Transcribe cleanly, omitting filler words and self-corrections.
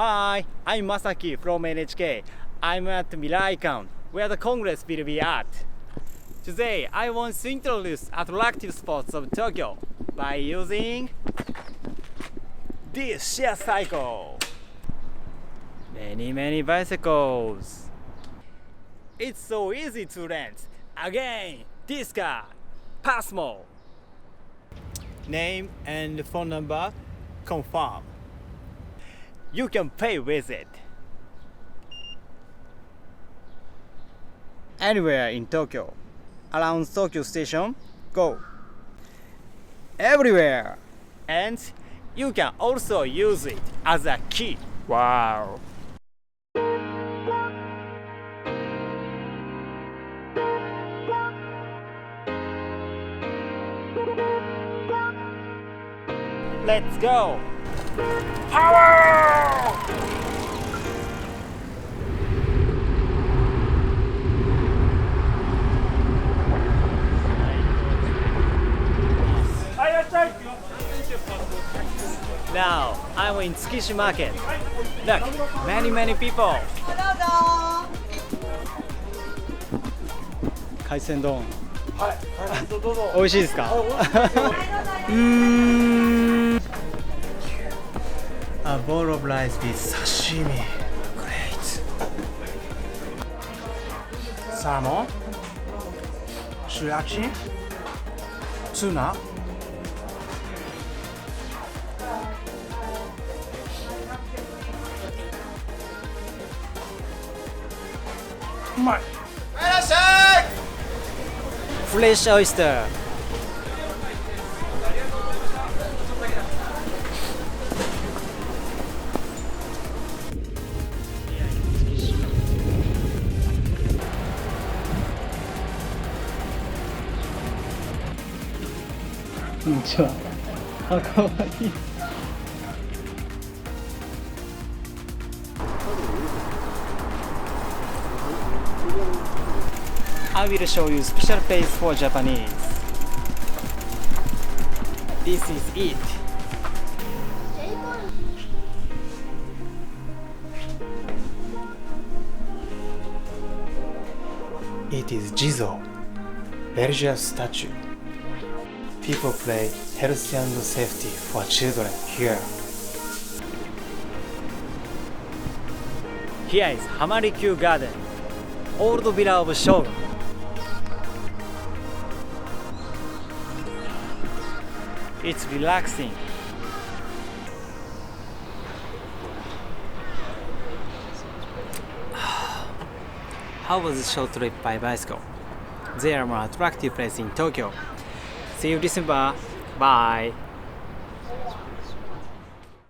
Hi, I'm Masaki from NHK. I'm at Miraikan, where the Congress will be at. Today, I want to introduce attractive spots of Tokyo by using this share cycle. Many bicycles. It's so easy to rent. Again, this car, PASMO. Name and phone number confirm. You can pay with it. Anywhere in Tokyo, around Tokyo Station, go. Everywhere. And you can also use it as a key. Wow. Let's go! Power! Now, I'm in Tsukishima Market. Look, many people. Hello. 海鮮丼。はい、どうぞ。美味しいですか？A bowl of rice with sashimi. Great. Salmon. Sriracha. Tuna. Fresh oyster. I will show you special place for Japanese. This is it. It is Jizo, Belgian statue. People play health and safety for children here. Here is Hamarikyu Garden, old villa of Shogun. It's relaxing. How was the short trip by bicycle? There are more attractive places in Tokyo. See you December. Bye.